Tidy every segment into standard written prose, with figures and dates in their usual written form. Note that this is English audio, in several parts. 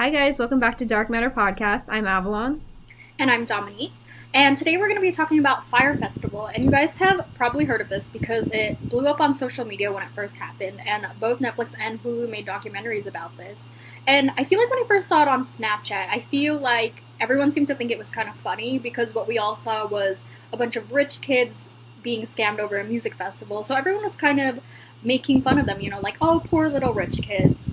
Hi guys, welcome back to Dark Matter Podcast. I'm Avalon. And I'm Dominique. And today we're going to be talking about Fyre Festival. And you guys have probably heard of this because it blew up on social media when it first happened. And both Netflix and Hulu made documentaries about this. And I feel like when I first saw it on Snapchat, I feel like everyone seemed to think it was kind of funny because what we all saw was a bunch of rich kids being scammed over a music festival. So everyone was kind of making fun of them, you know, like, oh, poor little rich kids.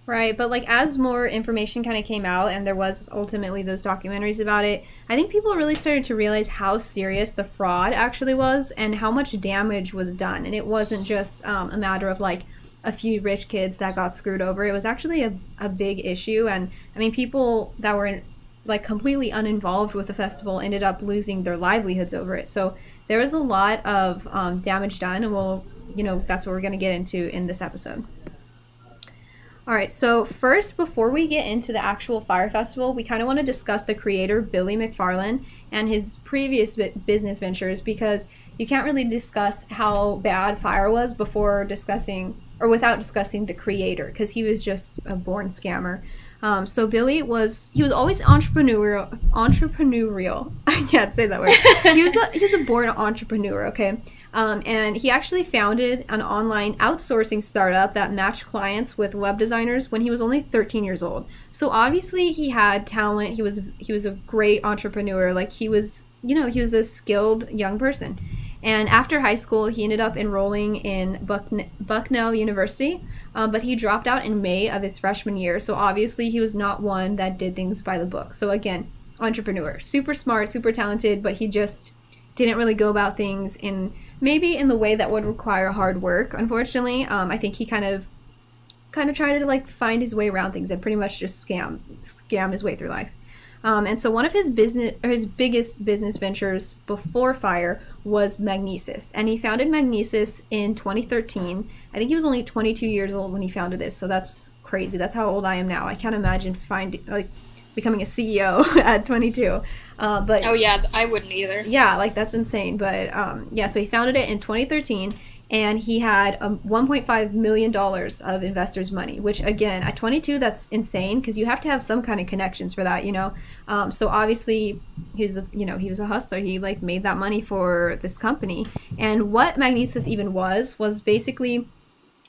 Right, but like as more information kind of came out and there was ultimately those documentaries about it, I think people really started to realize how serious the fraud actually was and how much damage was done. And it wasn't just a matter of like a few rich kids that got screwed over. It was actually a big issue. And I mean, people that were like completely uninvolved with the festival ended up losing their livelihoods over it. So there was a lot of damage done, and that's what we're going to get into in this episode. All right, so first, before we get into the actual Fyre Festival, we kind of want to discuss the creator, Billy McFarland, and his previous business ventures, because you can't really discuss how bad Fyre was without discussing the creator, because he was just a born scammer. So Billy was always entrepreneurial. I can't say that word. He was a born entrepreneur, okay? And he actually founded an online outsourcing startup that matched clients with web designers when he was only 13 years old. So obviously he had talent. He was a great entrepreneur. Like he was a skilled young person. And after high school, he ended up enrolling in Bucknell University, but he dropped out in May of his freshman year. So obviously he was not one that did things by the book. So again, entrepreneur, super smart, super talented, but he just didn't really go about things in the way that would require hard work. Unfortunately, I think he kind of tried to like find his way around things and pretty much just scam his way through life. And so one of his biggest business ventures before Fyre was Magnesis. And he founded Magnesis in 2013. I think he was only 22 years old when he founded this. So that's crazy. That's how old I am now. I can't imagine becoming a CEO at 22. But oh yeah, I wouldn't either. Yeah, like that's insane. But so he founded it in 2013. And he had $1.5 million of investors' money, which again, at 22, that's insane because you have to have some kind of connections for that, you know. So obviously, he was a hustler. He like made that money for this company. And what Magnesis even was basically, it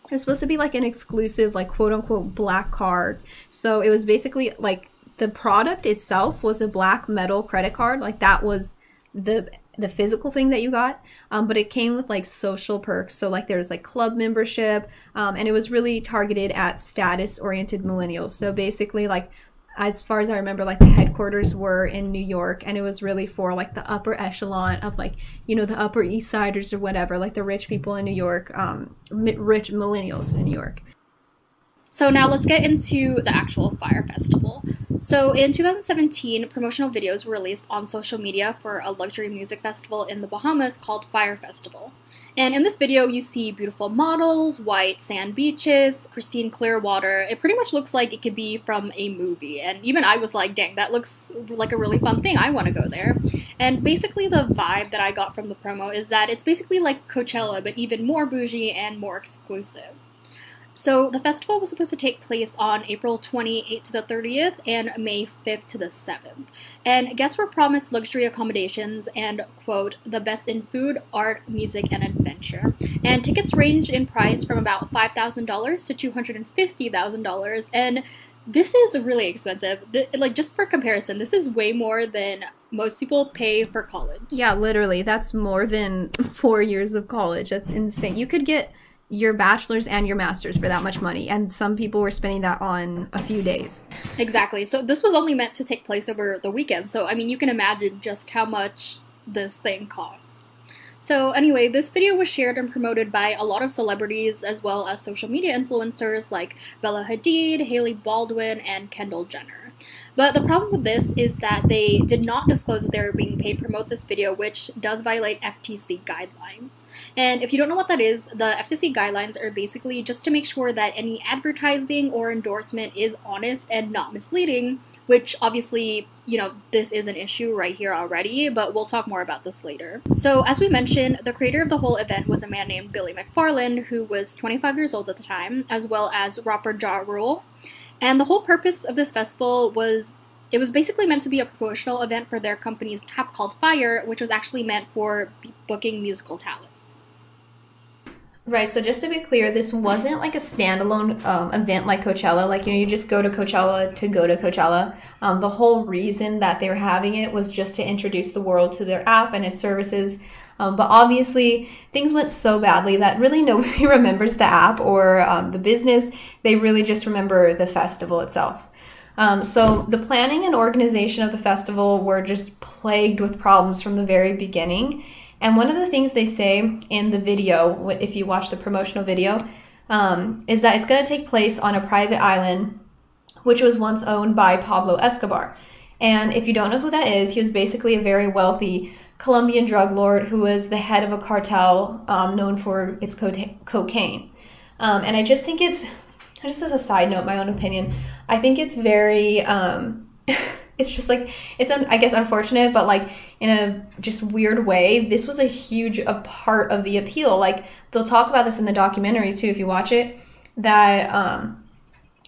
was supposed to be like an exclusive, like quote unquote, black card. So it was basically like the product itself was a black metal credit card. Like that was the physical thing that you got, but it came with like social perks. So like there's like club membership, and it was really targeted at status oriented millennials. So basically, like as far as I remember, like the headquarters were in New York, and it was really for like the upper echelon of like, you know, the Upper East Siders or whatever, like the rich people in New York, rich millennials in New York. So now let's get into the actual Fyre Festival. So in 2017, promotional videos were released on social media for a luxury music festival in the Bahamas called Fyre Festival. And in this video, you see beautiful models, white sand beaches, pristine clear water. It pretty much looks like it could be from a movie. And even I was like, dang, that looks like a really fun thing. I want to go there. And basically the vibe that I got from the promo is that it's basically like Coachella, but even more bougie and more exclusive. So the festival was supposed to take place on April 28th to the 30th and May 5th to the 7th. And guests were promised luxury accommodations and, quote, the best in food, art, music, and adventure. And tickets range in price from about $5,000 to $250,000. And this is really expensive. Like, just for comparison, this is way more than most people pay for college. Yeah, literally. That's more than 4 years of college. That's insane. You could get your bachelor's and your master's for that much money, and some people were spending that on a few days. Exactly. So this was only meant to take place over the weekend, so I mean you can imagine just how much this thing costs. So anyway, this video was shared and promoted by a lot of celebrities as well as social media influencers like Bella Hadid, Hailey Baldwin, and Kendall Jenner. But the problem with this is that they did not disclose that they were being paid to promote this video, which does violate FTC guidelines. And if you don't know what that is, the FTC guidelines are basically just to make sure that any advertising or endorsement is honest and not misleading, which obviously, you know, this is an issue right here already, but we'll talk more about this later. So as we mentioned, the creator of the whole event was a man named Billy McFarland, who was 25 years old at the time, as well as rapper Ja Rule. And the whole purpose of this festival was, it was basically meant to be a promotional event for their company's app called Fyre, which was actually meant for booking musical talents. Right, so just to be clear, this wasn't like a standalone event like Coachella. Like, you just go to Coachella to go to Coachella. The whole reason that they were having it was just to introduce the world to their app and its services. But obviously, things went so badly that really nobody remembers the app or the business. They really just remember the festival itself. So the planning and organization of the festival were just plagued with problems from the very beginning. And one of the things they say in the video, if you watch the promotional video, is that it's going to take place on a private island, which was once owned by Pablo Escobar. And if you don't know who that is, he was basically a very wealthy Colombian drug lord who was the head of a cartel known for its cocaine. And I just think it's, just as a side note, my own opinion, I think it's very... it's just like, it's, I guess, unfortunate, but like in a just weird way, this was a huge part of the appeal. Like, they'll talk about this in the documentary too, if you watch it, that,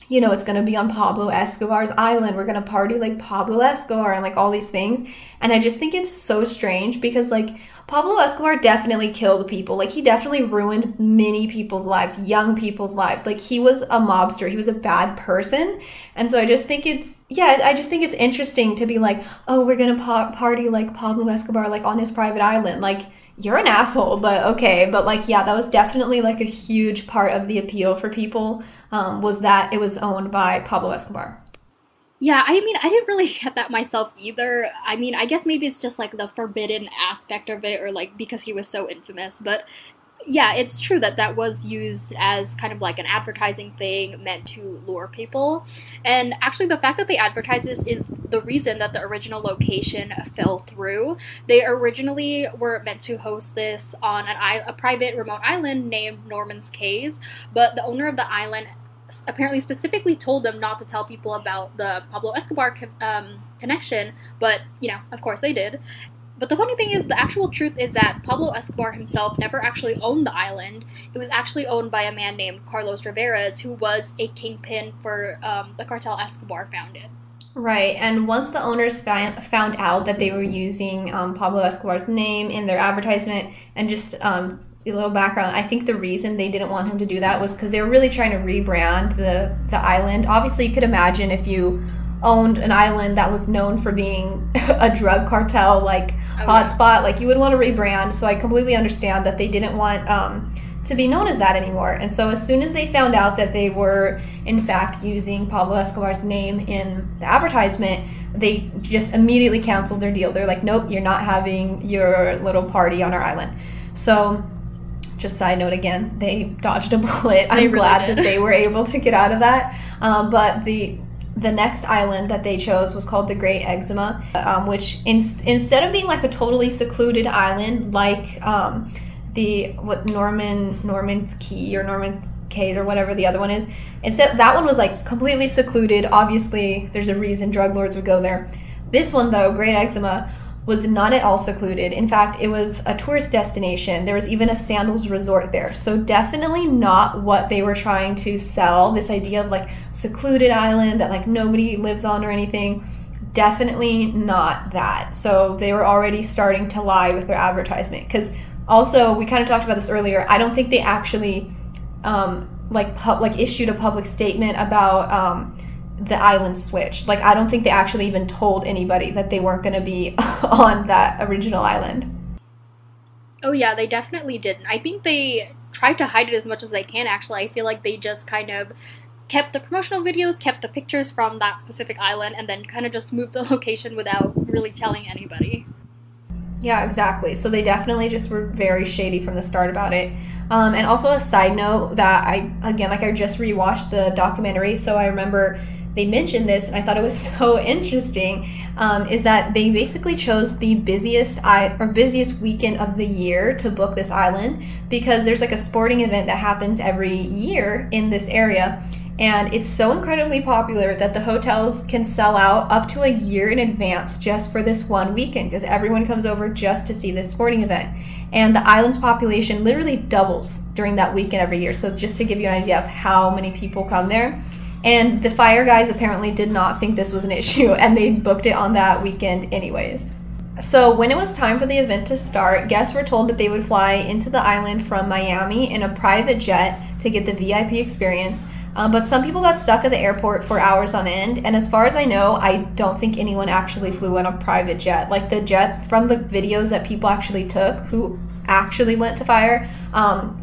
it's going to be on Pablo Escobar's island. We're going to party like Pablo Escobar and like all these things. And I just think it's so strange because like Pablo Escobar definitely killed people. Like, he definitely ruined many people's lives, young people's lives. Like, he was a mobster. He was a bad person. And so I just think I just think it's interesting to be like, oh, we're going to party like Pablo Escobar, like on his private island. Like, you're an asshole, but okay. But like, yeah, that was definitely like a huge part of the appeal for people, was that it was owned by Pablo Escobar. Yeah, I mean, I didn't really get that myself either. I mean, I guess maybe it's just like the forbidden aspect of it, or like because he was so infamous. But yeah, it's true that that was used as kind of like an advertising thing meant to lure people. And actually, the fact that they advertise this is the reason that the original location fell through. They originally were meant to host this on a private remote island named Norman's Cays, but the owner of the island apparently specifically told them not to tell people about the Pablo Escobar connection, but, of course they did. But the funny thing is, the actual truth is that Pablo Escobar himself never actually owned the island. It was actually owned by a man named Carlos Rivera's, who was a kingpin for the cartel Escobar founded. Right, and once the owners found out that they were using Pablo Escobar's name in their advertisement, and just a little background, I think the reason they didn't want him to do that was because they were really trying to rebrand the island. Obviously, you could imagine if you owned an island that was known for being a drug cartel hotspot, like, you would want to rebrand. So I completely understand that they didn't want to be known as that anymore. And so as soon as they found out that they were in fact using Pablo Escobar's name in the advertisement, they just immediately canceled their deal. They're like, nope, you're not having your little party on our island. So just side note again, they dodged a bullet. I'm glad that they were able to get out of that. But the next island that they chose was called the Great Eczema, which instead of being like a totally secluded island like Norman's Key or Norman's Cay or whatever the other one is, instead that one was like completely secluded. Obviously, there's a reason drug lords would go there. This one, though, Great Eczema, was not at all secluded. In fact, it was a tourist destination. There was even a sandals resort there. So definitely not what they were trying to sell, this idea of like secluded island that like nobody lives on or anything. Definitely not that. So they were already starting to lie with their advertisement. Because also, we kind of talked about this earlier, I don't think they actually issued a public statement about the island switch. Like, I don't think they actually even told anybody that they weren't going to be on that original island. Oh yeah, they definitely didn't. I think they tried to hide it as much as they can, actually. I feel like they just kind of kept the promotional videos, kept the pictures from that specific island, and then kind of just moved the location without really telling anybody. Yeah, exactly. So they definitely just were very shady from the start about it. And also a side note that I just rewatched the documentary, so I remember they mentioned this, and I thought it was so interesting, is that they basically chose the busiest weekend of the year to book this island, because there's like a sporting event that happens every year in this area, and it's so incredibly popular that the hotels can sell out up to a year in advance just for this one weekend, because everyone comes over just to see this sporting event. And the island's population literally doubles during that weekend every year. So just to give you an idea of how many people come there. And the Fyre guys apparently did not think this was an issue, and they booked it on that weekend anyways. So when it was time for the event to start, guests were told that they would fly into the island from Miami in a private jet to get the VIP experience. But some people got stuck at the airport for hours on end, and as far as I know, I don't think anyone actually flew in a private jet. Like the jet, from the videos that people actually took who actually went to Fyre,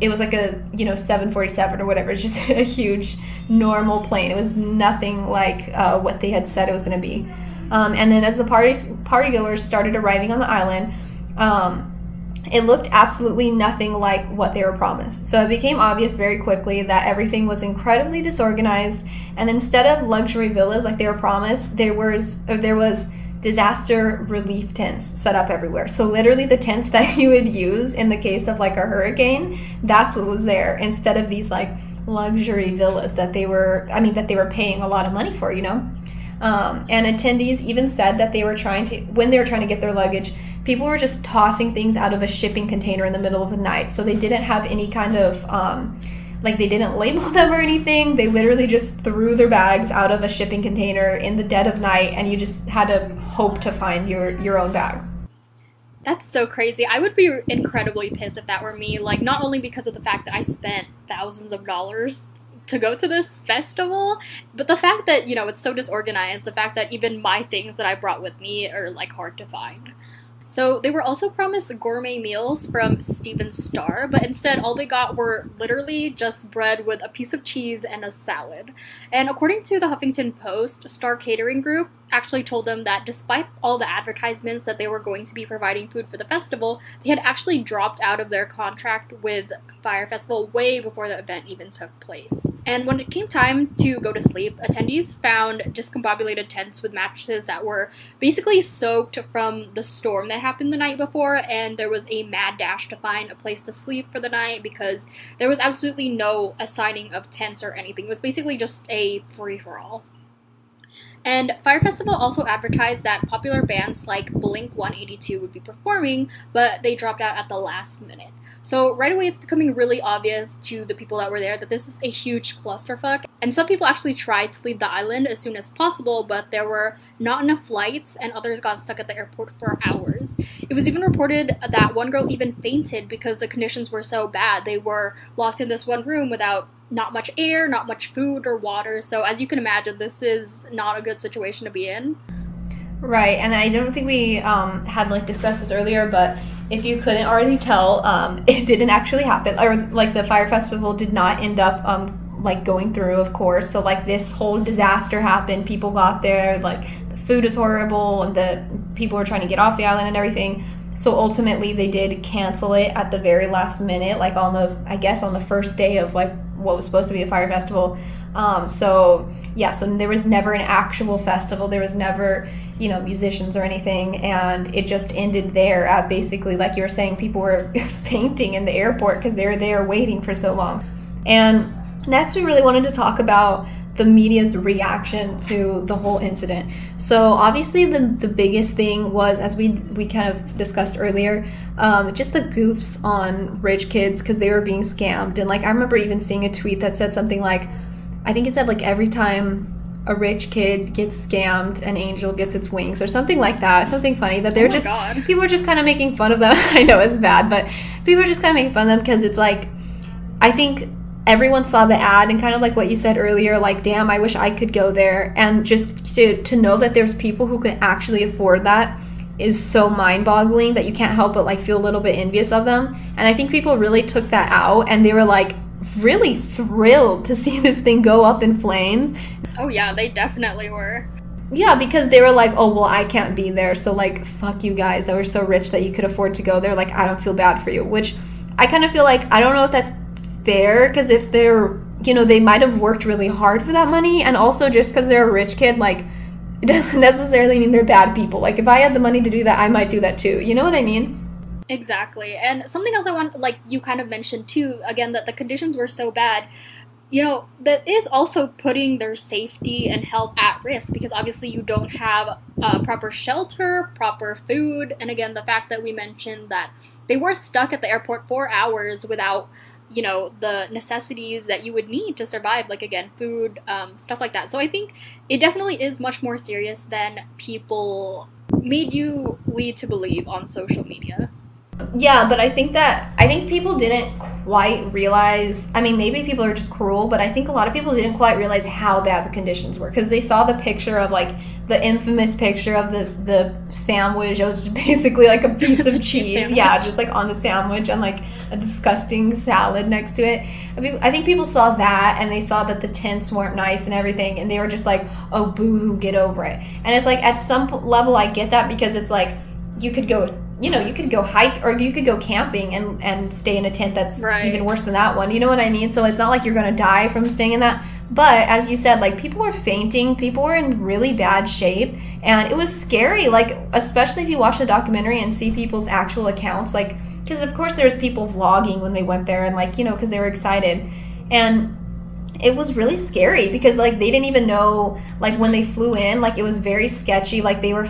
it was like a 747 or whatever. It's just a huge normal plane. It was nothing like what they had said it was going to be. And then as the partygoers started arriving on the island, it looked absolutely nothing like what they were promised. So it became obvious very quickly that everything was incredibly disorganized, and instead of luxury villas like they were promised, there was disaster relief tents set up everywhere. So literally the tents that you would use in the case of like a hurricane, that's what was there, instead of these like luxury villas that they were paying a lot of money for, and attendees even said that when they were trying to get their luggage, people were just tossing things out of a shipping container in the middle of the night. So they didn't have any kind of, they didn't label them or anything. They literally just threw their bags out of a shipping container in the dead of night, and you just had to hope to find your own bag. That's so crazy. I would be incredibly pissed if that were me. Like, not only because of the fact that I spent thousands of dollars to go to this festival, but the fact that, it's so disorganized, the fact that even my things that I brought with me are, like, hard to find. So they were also promised gourmet meals from Steven Starr, but instead all they got were literally just bread with a piece of cheese and a salad. And according to the Huffington Post, Starr Catering Group actually told them that despite all the advertisements that they were going to be providing food for the festival, they had actually dropped out of their contract with Fyre Festival way before the event even took place. And when it came time to go to sleep, attendees found discombobulated tents with mattresses that were basically soaked from the storm that happened the night before, and there was a mad dash to find a place to sleep for the night because there was absolutely no assigning of tents or anything. It was basically just a free-for-all. And Fyre Festival also advertised that popular bands like Blink-182 would be performing, but they dropped out at the last minute. So right away it's becoming really obvious to the people that were there that this is a huge clusterfuck, and some people actually tried to leave the island as soon as possible, but there were not enough flights and others got stuck at the airport for hours. It was even reported that one girl even fainted because the conditions were so bad. They were locked in this one room without not much air, not much food or water, so as you can imagine, this is not a good situation to be in. Right, and I don't think we had discussed this earlier, but if you couldn't already tell, it didn't actually happen, or the Fyre Festival did not end up going through, of course. So this whole disaster happened. People got there, the food is horrible, and the people were trying to get off the island and everything. So ultimately, they did cancel it at the very last minute, on the first day of what was supposed to be a Fyre Festival. So there was never an actual festival. There was never, musicians or anything, and it just ended there at basically, like you were saying, people were fainting in the airport because they were there waiting for so long. And next, we really wanted to talk about the media's reaction to the whole incident. So obviously the biggest thing was, as we kind of discussed earlier, just the goofs on rich kids because they were being scammed. And I remember even seeing a tweet that said something I think it said every time a rich kid gets scammed, an angel gets its wings, or something like that. Something funny that they're people are just kind of making fun of them. I know it's bad, but people are just kind of making fun of them because it's I think everyone saw the ad and kind of what you said earlier, damn, I wish I could go there. And just to know that there's people who can actually afford that is so mind-boggling that you can't help but feel a little bit envious of them. And I think people really took that out, and they were really thrilled to see this thing go up in flames. Oh yeah, they definitely were. Yeah, because they were oh, well, I can't be there, so fuck you guys that were so rich that you could afford to go there. I don't feel bad for you, which I kind of feel I don't know if that's fair, because if they're, they might have worked really hard for that money, and also just because they're a rich kid, it doesn't necessarily mean they're bad people. If I had the money to do that, I might do that too. You know what I mean? Exactly. And something else I want, you kind of mentioned too, again, that the conditions were so bad. that is also putting their safety and health at risk, because obviously you don't have proper shelter, proper food, and again, the fact that we mentioned that they were stuck at the airport 4 hours without, the necessities that you would need to survive, like, again, food, stuff like that. So I think it definitely is much more serious than people made you lead to believe on social media. Yeah, but I think people didn't quite realize, I mean, maybe people are just cruel, but I think a lot of people didn't quite realize how bad the conditions were, because they saw the picture of, like, the infamous picture of the sandwich. It was just basically like a piece of cheese. Sandwich. Yeah, just like on the sandwich, and like a disgusting salad next to it. I think people saw that, and they saw that the tents weren't nice and everything, and they were just like, oh, boo-hoo, get over it. And it's like, at some level I get that, because it's like, you could go hike, or you could go camping and stay in a tent that's even worse than that one. You know what I mean? So it's not like you're going to die from staying in that. But as you said, like, people were fainting. People were in really bad shape. And it was scary, like, especially if you watch the documentary and see people's actual accounts. Like, because of course there's people vlogging when they went there, and, like, because they were excited. And it was really scary, because, like, they didn't even know, like, when they flew in, like, it was very sketchy. Like, they were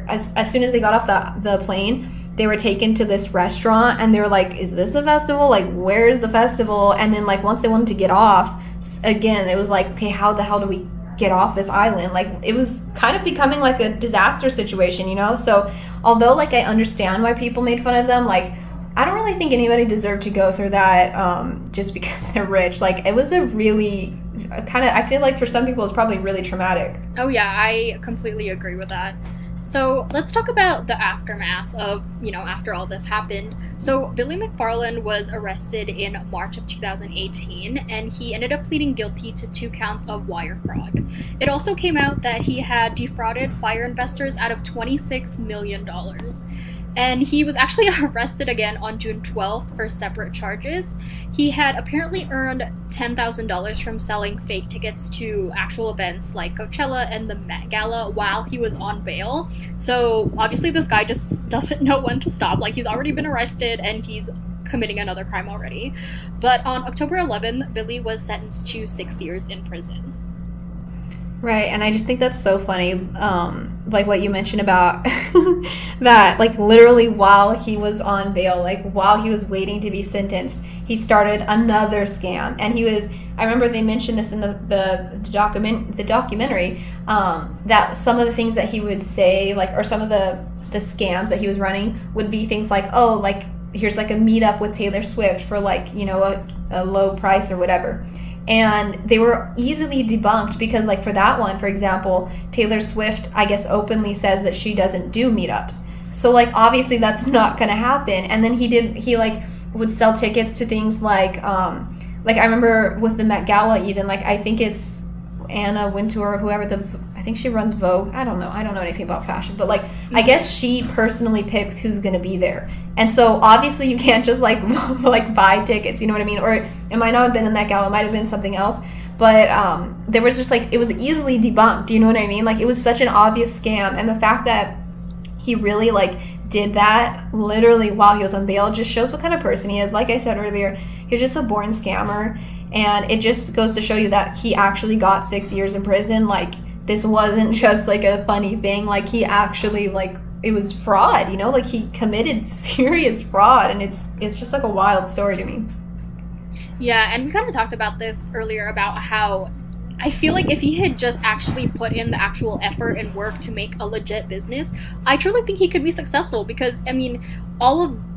as soon as they got off the plane, they were taken to this restaurant, and they were like, is this a festival? Like, where's the festival? And then, like, once they wanted to get off, again, it was like, okay, how the hell do we get off this island? Like, it was kind of becoming like a disaster situation, So although, like, I understand why people made fun of them, like, I don't really think anybody deserved to go through that just because they're rich. Like, it was a really I feel like for some people it's probably really traumatic. Oh yeah, I completely agree with that. So let's talk about the aftermath of, after all this happened. So Billy McFarland was arrested in March of 2018, and he ended up pleading guilty to 2 counts of wire fraud. It also came out that he had defrauded Fyre investors out of $26 million. And he was actually arrested again on June 12th for separate charges. He had apparently earned $10,000 from selling fake tickets to actual events like Coachella and the Met Gala while he was on bail. So obviously this guy just doesn't know when to stop. Like, he's already been arrested and he's committing another crime already. But on October 11th, Billy was sentenced to 6 years in prison. Right, and I just think that's so funny, like what you mentioned about that, like, literally while he was on bail, like, while he was waiting to be sentenced, he started another scam. And I remember they mentioned this in the documentary, that some of the things that he would say, like, or some of the scams that he was running would be things like, oh, like, here's like a meetup with Taylor Swift for, like, a low price or whatever. And they were easily debunked because, like, for that one, for example, Taylor Swift, I guess, openly says that she doesn't do meetups. So, like, obviously that's not going to happen. And then he would sell tickets to things like I remember with the Met Gala even, like, I think it's Anna Wintour or whoever, I think she runs Vogue. I don't know anything about fashion, but, like, I guess she personally picks who's going to be there. And so obviously you can't just like buy tickets, you know what I mean? Or it might not have been a Met Gala, it might have been something else. But there was just, like, it was easily debunked, you know what I mean? Like, it was such an obvious scam. And the fact that he really, like, did that literally while he was on bail just shows what kind of person he is. Like I said earlier, he's just a born scammer. And it just goes to show you that he actually got 6 years in prison. Like, this wasn't just, like, a funny thing. Like, he actually, like, it was fraud, like, he committed serious fraud, and it's just, like, a wild story to me. Yeah, and we kind of talked about this earlier about how I feel like if he had just actually put in the actual effort and work to make a legit business, I truly think he could be successful, because, I mean,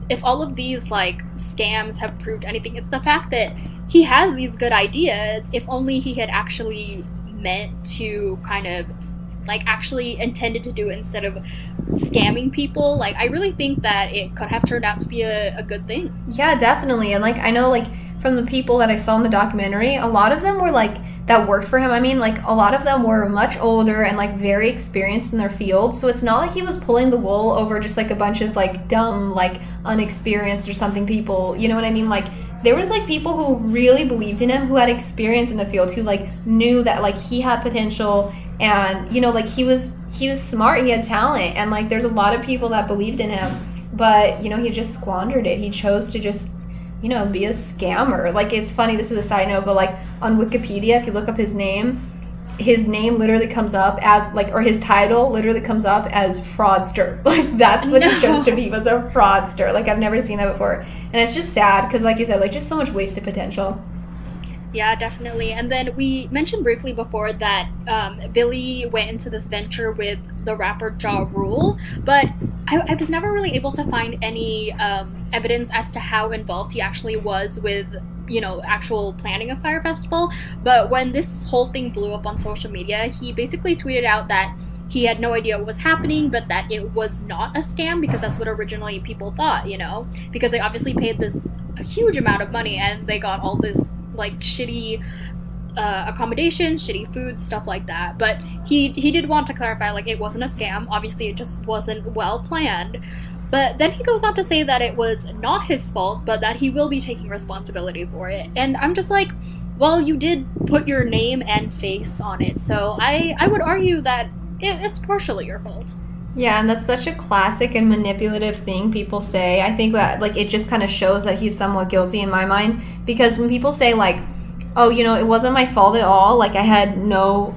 if all of these, like, scams have proved anything, it's the fact that he has these good ideas. If only he had actually meant to kind of, like, actually intended to do it instead of scamming people. Like, I really think that it could have turned out to be a good thing. Yeah, definitely. And, like, I know, like, from the people that I saw in the documentary, a lot of them were, like, that worked for him. I mean, like, a lot of them were much older and, like, very experienced in their field. So it's not like he was pulling the wool over just, like, a bunch of, like, dumb, like, unexperienced or something people. You know what I mean? Like, there was, like, people who really believed in him, who had experience in the field, who, like, knew that, like, he had potential, and, like, he was smart, he had talent, and, like, there's a lot of people that believed in him, but, he just squandered it. He chose to just be a scammer. Like, it's funny, this is a side note, but like on Wikipedia, if you look up his name literally comes up as like, or his title literally comes up as fraudster. Like, that's what he chose to be, was a fraudster. Like, I've never seen that before, and it's just sad because, like you said, like, just so much wasted potential. Yeah, definitely. And then we mentioned briefly before that Billy went into this venture with the rapper Ja Rule, but I was never really able to find any evidence as to how involved he actually was with, actual planning of Fyre Festival. But when this whole thing blew up on social media, he basically tweeted out that he had no idea what was happening, but that it was not a scam, because that's what originally people thought, because they obviously paid a huge amount of money and they got all this like shitty accommodation, shitty food, stuff like that. But he did want to clarify, like, it wasn't a scam. Obviously, it just wasn't well planned. But then he goes on to say that it was not his fault, but that he will be taking responsibility for it. And I'm just like, well, you did put your name and face on it, so I would argue that it's partially your fault. Yeah, and that's such a classic and manipulative thing people say. I think that, like, it just kind of shows that he's somewhat guilty in my mind, because when people say, like, oh, it wasn't my fault at all, like, I have no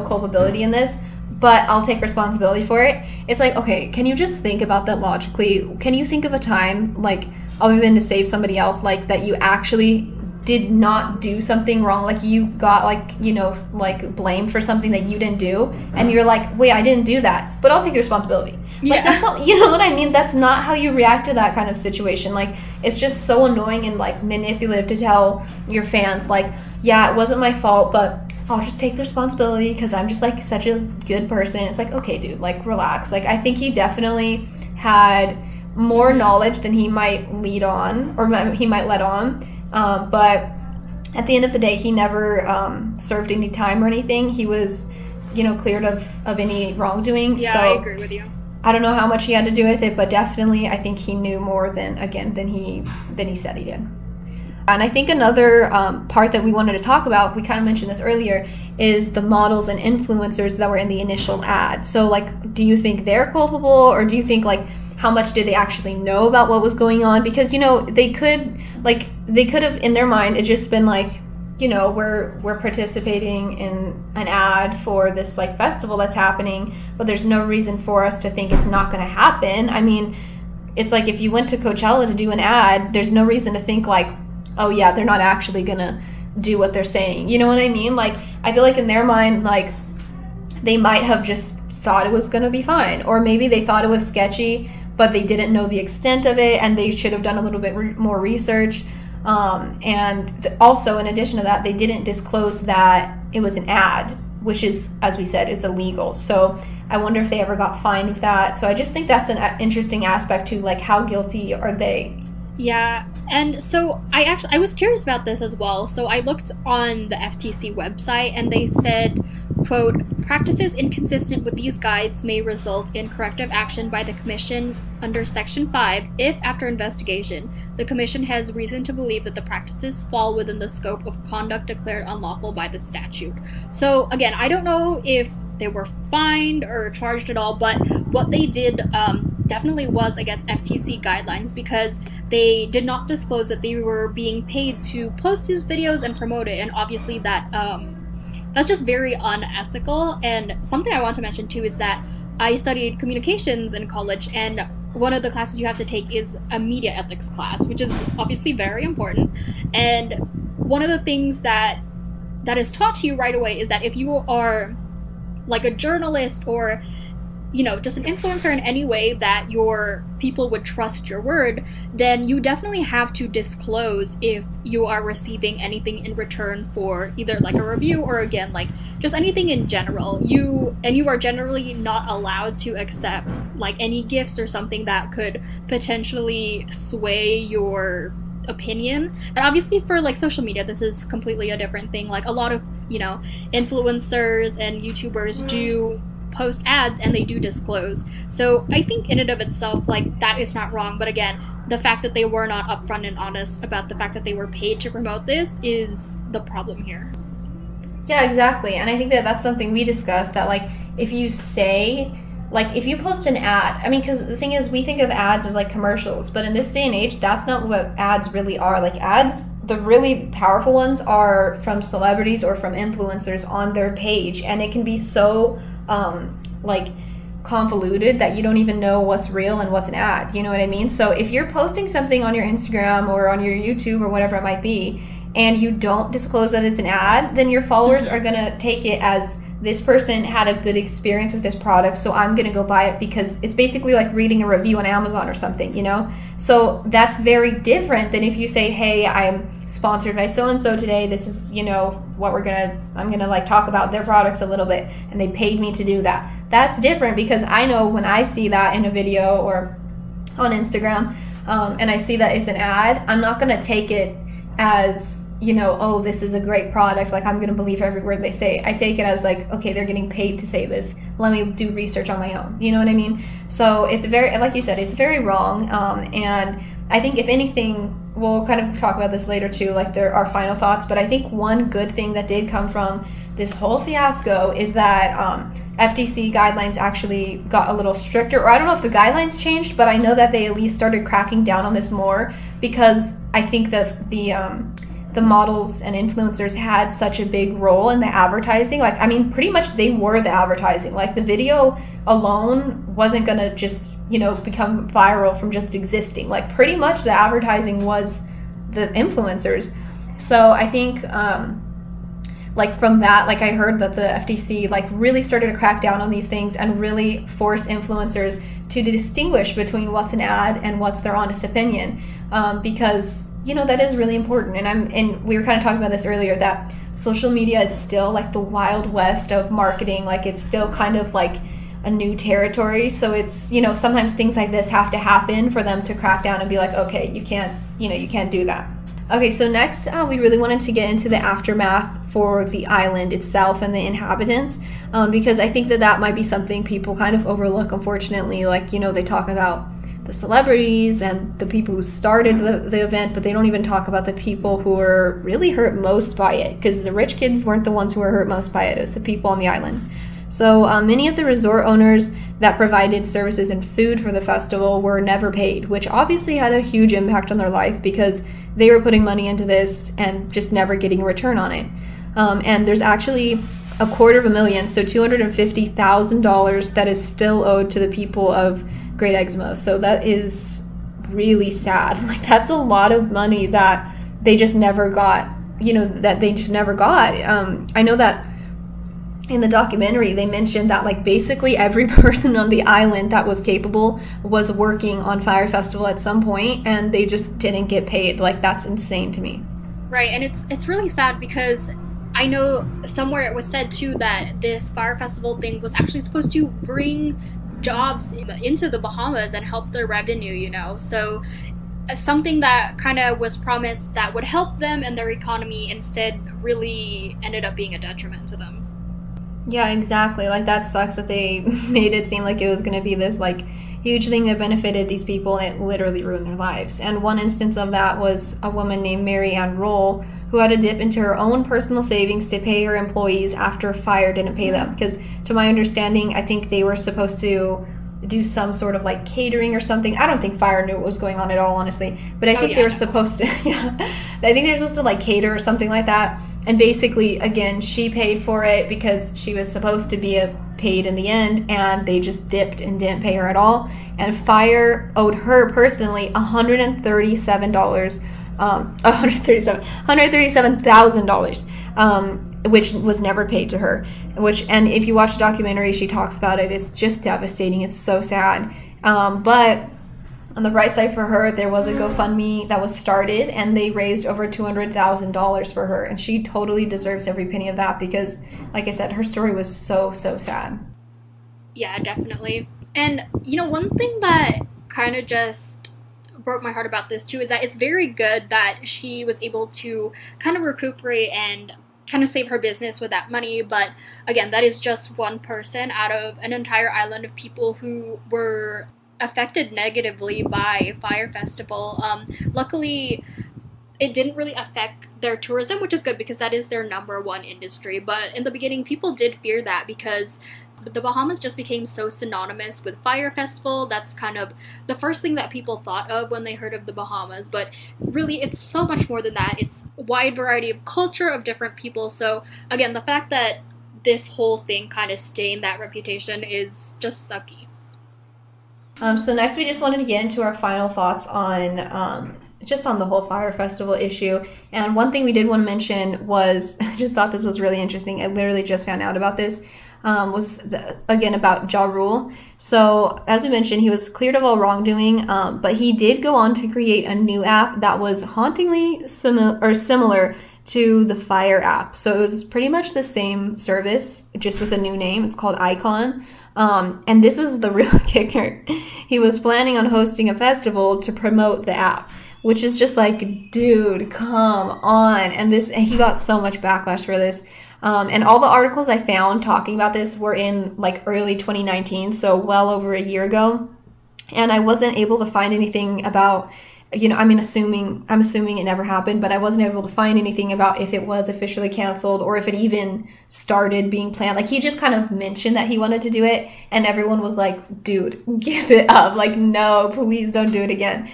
culpability in this, but I'll take responsibility for it, it's like, okay, can you just think about that logically? Can you think of a time, like, other than to save somebody else, like, that you actually did not do something wrong, like you got like blamed for something that you didn't do, and you're like, wait, I didn't do that, but I'll take the responsibility. Like, that's not, you know what I mean? That's not how you react to that kind of situation. Like, it's just so annoying and like manipulative to tell your fans, like, yeah, it wasn't my fault, but I'll just take the responsibility because I'm just like such a good person. It's like, okay, dude, like, relax. Like, I think he definitely had more knowledge than he might let on. But at the end of the day, he never served any time or anything. He was, cleared of any wrongdoing. Yeah, so I agree with you. I don't know how much he had to do with it, but definitely I think he knew more than he said he did. And I think another part that we wanted to talk about, we kind of mentioned this earlier, is the models and influencers that were in the initial ad. So, like, do you think they're culpable, or do you think, like, how much did they actually know about what was going on? Because, they could have, in their mind, it just been like, we're participating in an ad for this, like, festival that's happening, but there's no reason for us to think it's not going to happen. I mean, it's like if you went to Coachella to do an ad, there's no reason to think, like, oh yeah, they're not actually going to do what they're saying. You know what I mean? Like, I feel like in their mind, like, they might have just thought it was going to be fine, or maybe they thought it was sketchy, but they didn't know the extent of it, and they should have done a little bit more research. Also, in addition to that, they didn't disclose that it was an ad, which is, as we said, is illegal. So I wonder if they ever got fined with that. So I just think that's an interesting aspect too, like, how guilty are they? Yeah, and so I was curious about this as well. So I looked on the FTC website, and they said, quote, "Practices inconsistent with these guides may result in corrective action by the Commission under Section 5 if, after investigation, the Commission has reason to believe that the practices fall within the scope of conduct declared unlawful by the statute." So, again, I don't know if they were fined or charged at all, but what they did definitely was against FTC guidelines, because they did not disclose that they were being paid to post these videos and promote it, and obviously that's just very unethical. And something I want to mention too is that I studied communications in college, and one of the classes you have to take is a media ethics class, which is obviously very important. And one of the things that is taught to you right away is that if you are like a journalist, or just an influencer in any way that your people would trust your word, then you definitely have to disclose if you are receiving anything in return for either like a review, or again, like, just anything in general. You are generally not allowed to accept like any gifts or something that could potentially sway your opinion. And obviously for like social media, this is completely a different thing. Like, a lot of influencers and YouTubers do post ads, and they do disclose. So I think in and of itself, like, that is not wrong. But again, the fact that they were not upfront and honest about the fact that they were paid to promote this is the problem here. Yeah, exactly. And I think that that's something we discussed, that, like, if you say, like if you post an ad, I mean, because the thing is, we think of ads as like commercials, but in this day and age, that's not what ads really are. Like ads, the really powerful ones are from celebrities or from influencers on their page, and it can be so like convoluted that you don't even know what's real and what's an ad. You know what I mean? So if you're posting something on your Instagram or on your YouTube or whatever it might be, and you don't disclose that it's an ad, then your followers are gonna take it as this person had a good experience with this product, so I'm gonna go buy it, because it's basically like reading a review on Amazon or something, you know? So that's very different than if you say, hey, I'm sponsored by so-and-so today, this is, you know, what I'm gonna like talk about their products a little bit, and they paid me to do that. That's different, because I know when I see that in a video or on Instagram, and I see that it's an ad, I'm not gonna take it as, you know, oh, this is a great product, like I'm gonna believe every word they say. I take it as like, okay, they're getting paid to say this, let me do research on my own, you know what I mean? So it's very, like you said, it's very wrong, and I think if anything, we'll kind of talk about this later too, like there are final thoughts, but I think one good thing that did come from this whole fiasco is that FTC guidelines actually got a little stricter, or I don't know if the guidelines changed, but I know that they at least started cracking down on this more, because I think that the models and influencers had such a big role in the advertising. Like, I mean, pretty much they were the advertising. Like the video alone wasn't gonna just, you know, become viral from just existing. Like pretty much the advertising was the influencers. So I think like from that, like I heard that the FTC like really started to crack down on these things and really force influencers to distinguish between what's an ad and what's their honest opinion, because, you know, that is really important. And we were kind of talking about this earlier, that social media is still like the wild west of marketing. Like it's still kind of like a new territory. So it's, you know, sometimes things like this have to happen for them to crack down and be like, okay, you can't do that. Okay, so next we really wanted to get into the aftermath for the island itself and the inhabitants, because I think that might be something people kind of overlook, unfortunately. Like, you know, they talk about the celebrities and the people who started the event, but they don't even talk about the people who were really hurt most by it, because the rich kids weren't the ones who were hurt most by it. It was the people on the island. So many of the resort owners that provided services and food for the festival were never paid, which obviously had a huge impact on their life, because they were putting money into this and just never getting a return on it. And there's actually $250,000, so $250,000 that is still owed to the people of Great Exmouth. So that is really sad. Like that's a lot of money that they just never got, you know, I know that in the documentary they mentioned that like basically every person on the island that was capable was working on Fyre Festival at some point, and they just didn't get paid. Like that's insane to me. Right, and it's really sad, because I know somewhere it was said too that this Fyre Festival thing was actually supposed to bring jobs into the Bahamas and help their revenue, you know. So something that kind of was promised that would help them and their economy instead really ended up being a detriment to them. Yeah, exactly. Like that sucks that they made it seem like it was going to be this like huge thing that benefited these people, and it literally ruined their lives. And one instance of that was a woman named Mary Ann Roll, who had to dip into her own personal savings to pay her employees after Fyre didn't pay them. Because to my understanding, I think they were supposed to do some sort of like catering or something. I don't think Fyre knew what was going on at all, honestly. But I think they were supposed to, yeah, I think they're supposed to like cater or something like that. And basically, again, she paid for it because she was supposed to be paid in the end, and they just dipped and didn't pay her at all. And Fyre owed her personally $137,000, which was never paid to her. And if you watch the documentary, she talks about it. It's just devastating. It's so sad. But on the bright side for her, there was a GoFundMe that was started, and they raised over $200,000 for her, and she totally deserves every penny of that, because, like I said, her story was so sad. Yeah, definitely. And, you know, one thing that kind of just broke my heart about this, too, is that it's very good that she was able to kind of recuperate and kind of save her business with that money. But, again, that is just one person out of an entire island of people who were affected negatively by Fyre Festival. Luckily, it didn't really affect their tourism, which is good, because that is their #1 industry. But in the beginning, people did fear that, because the Bahamas just became so synonymous with Fyre Festival. That's kind of the first thing that people thought of when they heard of the Bahamas. But really, it's so much more than that. It's a wide variety of culture, of different people. So again, the fact that this whole thing kind of stained that reputation is just sucky. So next, we just wanted to get into our final thoughts on just on the whole Fyre Festival issue. And one thing we did want to mention was, I just thought this was really interesting. I literally just found out about this. Again, about Ja Rule. So, as we mentioned, he was cleared of all wrongdoing, but he did go on to create a new app that was hauntingly similar to the Fyre app. So it was pretty much the same service, just with a new name. It's called Icon. And this is the real kicker. He was planning on hosting a festival to promote the app, which is just like, dude, come on. And he got so much backlash for this. And all the articles I found talking about this were in like early 2019, so well over a year ago. And I wasn't able to find anything about, I'm assuming it never happened, but I wasn't able to find anything about if it was officially canceled or if it even started being planned. Like, he just kind of mentioned that he wanted to do it, and everyone was like, dude, give it up. Like, no, please don't do it again.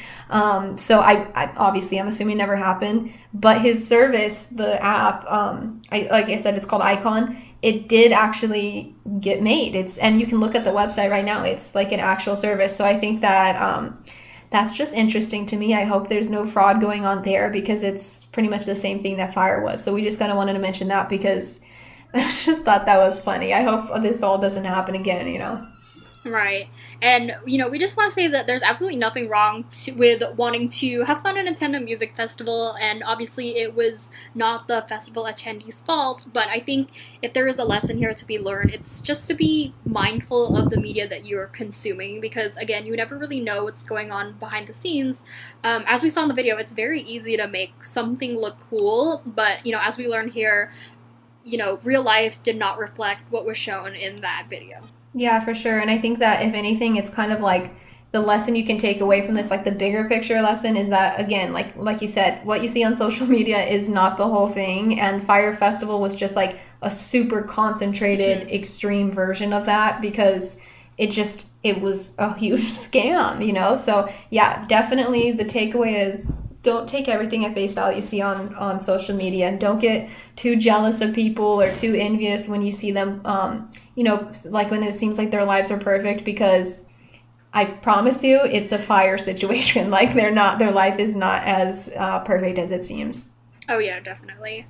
So I obviously, I'm assuming it never happened, but his service, the app, like I said, it's called Icon. It did actually get made. And you can look at the website right now. It's like an actual service. So I think that, that's just interesting to me. I hope there's no fraud going on there, because it's pretty much the same thing that Fyre was. So we just kind of wanted to mention that because I just thought that was funny. I hope this all doesn't happen again, Right. And, we just want to say that there's absolutely nothing wrong with wanting to have fun and attend a music festival. And obviously it was not the festival attendees' fault. But I think if there is a lesson here to be learned, it's just to be mindful of the media that you're consuming. Because, again, you never really know what's going on behind the scenes. As we saw in the video, it's very easy to make something look cool. But, as we learned here, real life did not reflect what was shown in that video. Yeah, for sure. And I think that if anything, it's kind of like the lesson you can take away from this, like the bigger picture lesson, is that, again, like you said, what you see on social media is not the whole thing. And Fyre Festival was just like a super concentrated, extreme version of that, because it was a huge scam, So yeah, definitely the takeaway is, don't take everything at face value you see on social media, and don't get too jealous of people or too envious when you see them, like when it seems like their lives are perfect, because I promise you it's a Fyre situation. Like, their life is not as perfect as it seems. Oh yeah, definitely.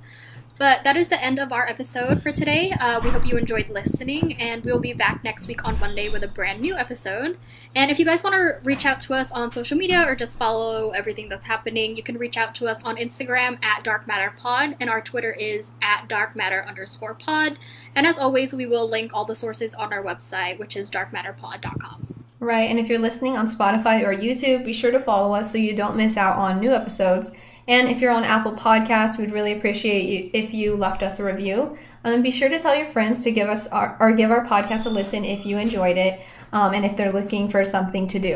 But that is the end of our episode for today. We hope you enjoyed listening, and we'll be back next week on Monday with a brand new episode. And if you guys want to reach out to us on social media or just follow everything that's happening, you can reach out to us on Instagram at darkmatterpod, and our Twitter is at darkmatter_pod. And as always, we will link all the sources on our website, which is darkmatterpod.com. Right, and if you're listening on Spotify or YouTube, be sure to follow us so you don't miss out on new episodes. And if you're on Apple Podcasts, we'd really appreciate you if you left us a review. Be sure to tell your friends to give our podcast a listen if you enjoyed it, and if they're looking for something to do.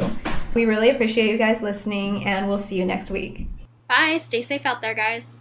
So we really appreciate you guys listening, and we'll see you next week. Bye. Stay safe out there, guys.